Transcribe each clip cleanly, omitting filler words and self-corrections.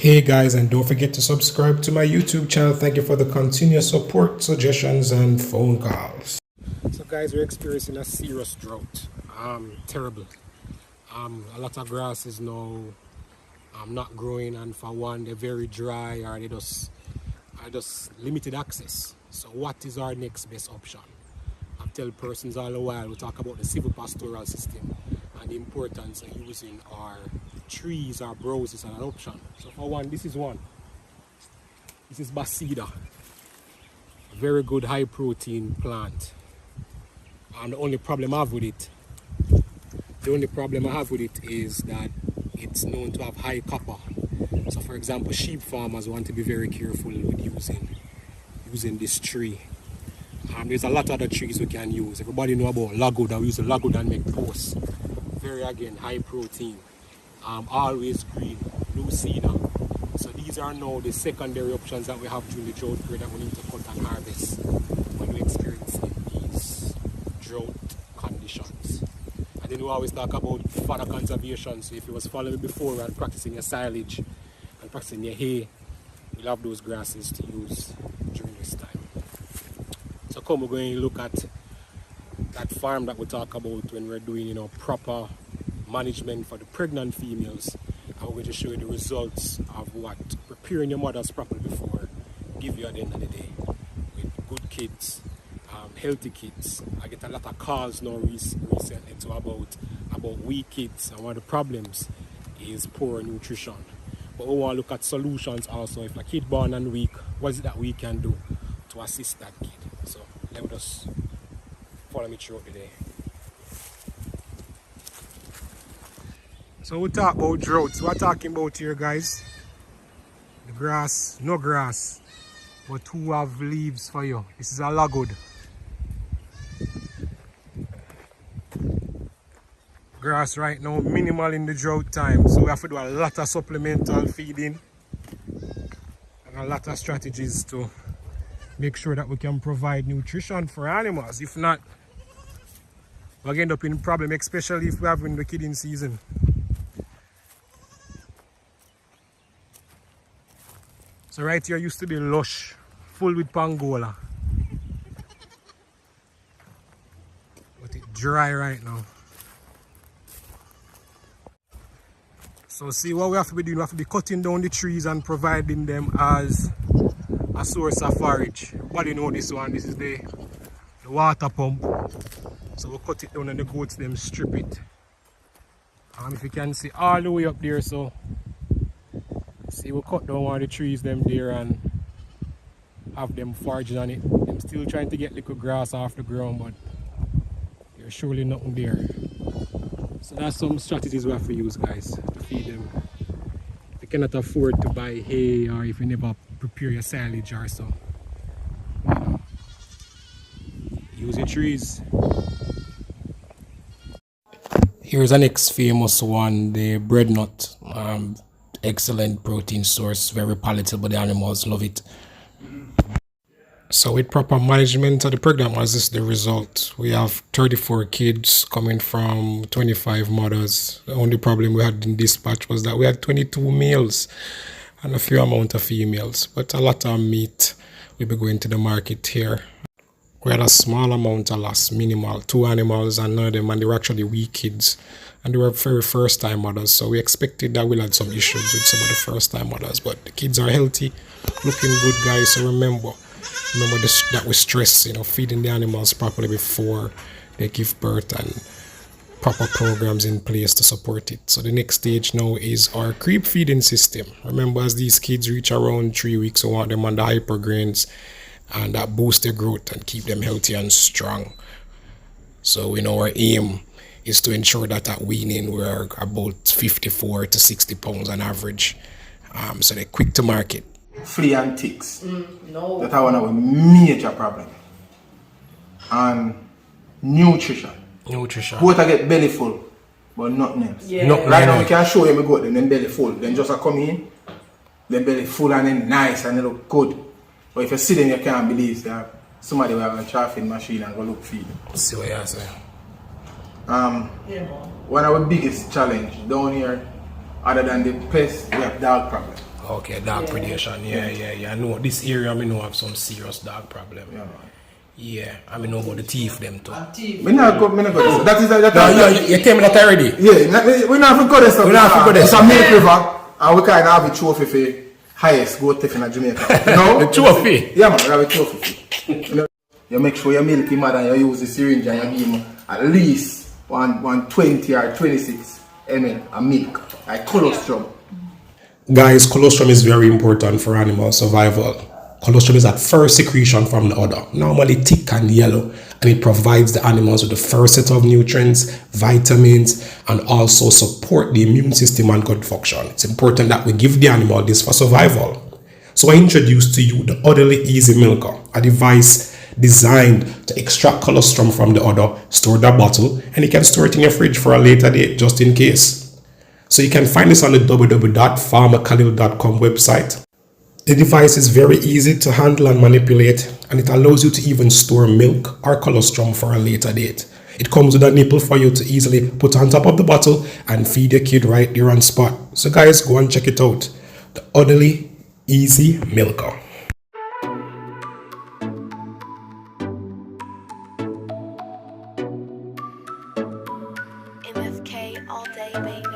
Hey guys, and don't forget to subscribe to my YouTube channel. Thank you for the continuous support, suggestions, and phone calls. So guys, we're experiencing a serious drought. Terrible. A lot of grass is now not growing, and for one, they're very dry, or they just limited access. So what is our next best option? I've told persons all the while, we talk about the civil pastoral system and the importance of using our trees or browse as an option. So for one, this is one. This is Basida. A very good high protein plant. And the only problem I have with it is that it's known to have high copper. So for example, sheep farmers want to be very careful with using this tree. There's a lot of other trees we can use. Everybody know about logwood. We use the logwood and make posts. Very, again, high protein. Always green, blue cedar. So these are now the secondary options that we have during the drought period that we need to cut and harvest when we're experiencing these drought conditions. And then we always talk about fodder conservation. So if you was following me before and practicing your silage and practicing your hay, we'll have those grasses to use during this time. So come, we're going to look at that farm that we talk about when we're doing, proper management for the pregnant females. And we're going to show you the results of what preparing your mothers properly before give you at the end of the day. With good kids, healthy kids. I get a lot of calls now recently to about weak kids, and one of the problems is poor nutrition. But we want to look at solutions also. If a kid born and weak, what is it that we can do to assist that kid? So let us follow me throughout the day. So we talk about droughts. We're talking about here, guys. The grass, no grass, but who have leaves for you. This is a logwood. Grass right now minimal in the drought time, so we have to do a lot of supplemental feeding and a lot of strategies to make sure that we can provide nutrition for animals. If not, we'll end up in a problem, especially if we're having the kidding season. So right here used to be lush, full with pangola. But it's dry right now. So see what we have to be doing, we have to be cutting down the trees and providing them as a source of forage. Everybody know this one, this is the water pump. So we'll cut it down and the goats them strip it. If you can see all the way up there, so see we'll cut down one of the trees them there and have them foraging on it. I'm still trying to get little grass off the ground, but there's surely nothing there. So that's some strategies we have to use, guys, to feed them. If you cannot afford to buy hay, or if you never prepare your silage or so, use your trees. Here's the next famous one, the bread nut. Excellent protein source, very palatable, the animals love it. So with proper management of the pregnant mothers, this is the result. We have 34 kids coming from 25 mothers. The only problem we had in dispatch was that we had 22 males and a few amount of females, but a lot of meat will be going to the market here. We had a small amount of loss, minimal, 2 animals and none of them, and they were actually weak kids. And they were very first time mothers, so we expected that we'll have some issues with some of the first time mothers, but the kids are healthy, looking good, guys. So remember this, that we stress, feeding the animals properly before they give birth and proper programs in place to support it. So the next stage now is our creep feeding system. Remember, as these kids reach around 3 weeks, we want them on the hyper grains, and that boosts their growth and keep them healthy and strong. So our aim is to ensure that at weaning we're about 54 to 60 pounds on average. So they're quick to market. Flea and ticks. No. That are one of our major problem. And nutrition. Both I get belly full, but nothing else. Yeah. Right now we can show you me goat them belly full. Then just come in, then belly full and then nice and they look good. But if you see them, you can't believe that somebody will have a chaffing machine and go look feed. See what you're saying. One of our biggest challenge down here, other than the pest, we have dog problem. Okay, dog predation. Yeah. I know this area. I know have some serious dog problem. Yeah, man. Yeah, I know about the teeth them too. Me not go. That is that. No, you tell me that already. Yeah, we not forgot this stuff. We not forgot this. It's a milk river, and we kind of have a trophy for highest goat thief in Jamaica. No, the trophy. Yeah, man, we have a trophy. You make sure you milk him and you use the syringe and you give him at least 120 or 26 ml of milk, like colostrum. Guys, colostrum is very important for animal survival. Colostrum is that first secretion from the udder, normally thick and yellow, and it provides the animals with the first set of nutrients, vitamins, and also support the immune system and gut function. It's important that we give the animal this for survival. So I introduced to you the Utterly Easy Milker, a device designed to extract colostrum from the udder, store the bottle, and you can store it in your fridge for a later date just in case. So you can find this on the www.farmerkhalil.com website. The device is very easy to handle and manipulate, and it allows you to even store milk or colostrum for a later date. It comes with a nipple for you to easily put on top of the bottle and feed your kid right there on spot. So guys, go and check it out. The Utterly Easy Milker. MFK all day, baby.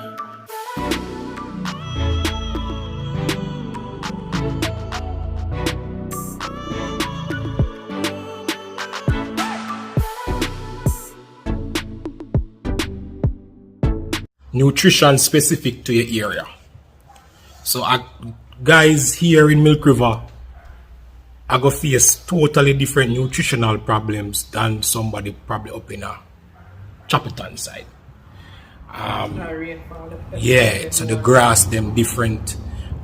Nutrition specific to your area. So guys here in Milk River, I go face totally different nutritional problems than somebody probably up in a Chapelton side. Yeah, so the grass them different.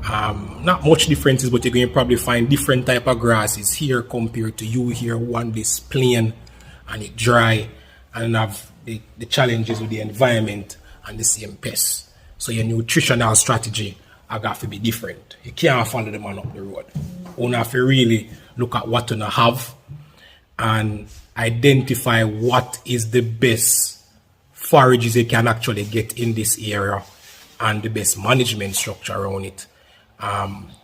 Not much differences, but you're going to probably find different type of grasses here compared to you here. One this plain and it dry, and have the challenges with the environment and the same pests. So your nutritional strategy I got to be different. You can't follow the man up the road. You have to really look at what you have and identify what is the best forages you can actually get in this area and the best management structure around it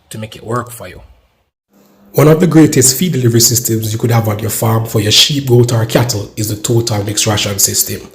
to make it work for you. One of the greatest feed delivery systems you could have on your farm for your sheep, goat or cattle is the total mix ration system.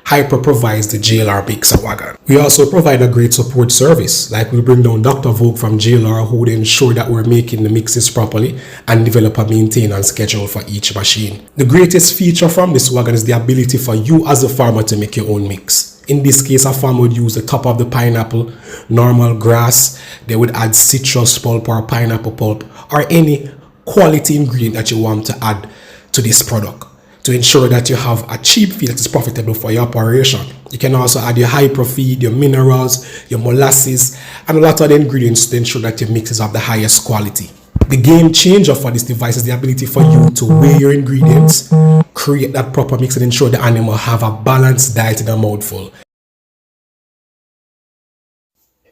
Hyper provides the JLR mixer wagon. We also provide a great support service, like we bring down Dr. Vogue from JLR who would ensure that we're making the mixes properly and develop a maintenance schedule for each machine. The greatest feature from this wagon is the ability for you as a farmer to make your own mix. In this case, a farmer would use the top of the pineapple, normal grass, they would add citrus pulp or pineapple pulp or any quality ingredient that you want to add to this product, to ensure that you have a cheap feed that is profitable for your operation. You can also add your hyper feed, your minerals, your molasses, and a lot of the ingredients to ensure that your mix is of the highest quality. The game changer for this device is the ability for you to weigh your ingredients, create that proper mix, and ensure the animal have a balanced diet in a mouthful.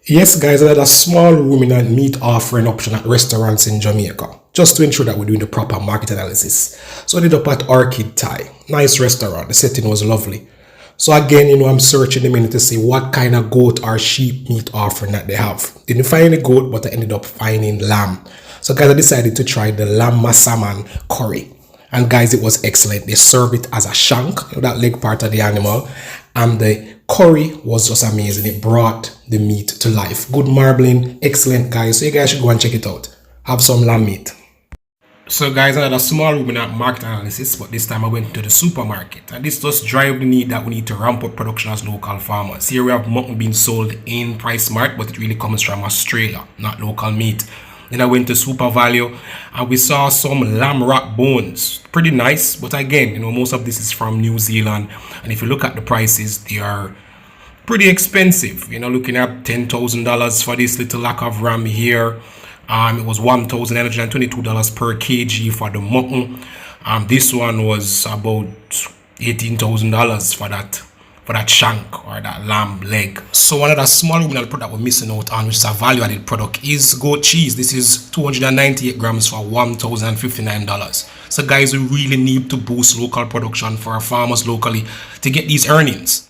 Yes guys, I had a small ruminant meat offering option at restaurants in Jamaica, just to ensure that we're doing the proper market analysis. So I ended up at Orchid Thai, nice restaurant, the setting was lovely. So again, I'm searching the menu to see what kind of goat or sheep meat offering that they have. Didn't find any goat, but I ended up finding lamb. So guys, I decided to try the lamb masaman curry. And guys, it was excellent. They serve it as a shank, that leg part of the animal. And the curry was just amazing. It brought the meat to life. Good marbling, excellent guys. So you guys should go and check it out. Have some lamb meat. So guys, I had a small ruminant market analysis, but this time I went to the supermarket. And this does drive the need that we need to ramp up production as local farmers. Here we have mutton being sold in Price Mart, but it really comes from Australia, not local meat. Then I went to Super Value and we saw some lamb rack bones. Pretty nice, but again, most of this is from New Zealand. And if you look at the prices, they are pretty expensive. Looking at $10,000 for this little lack of ram here. It was $1,922 per kg for the mutton. This one was about $18,000 for that shank or that lamb leg. So another small ruminant product we're missing out on, which is a value-added product, is goat cheese. This is 298 grams for $1,059. So guys, we really need to boost local production for our farmers locally to get these earnings.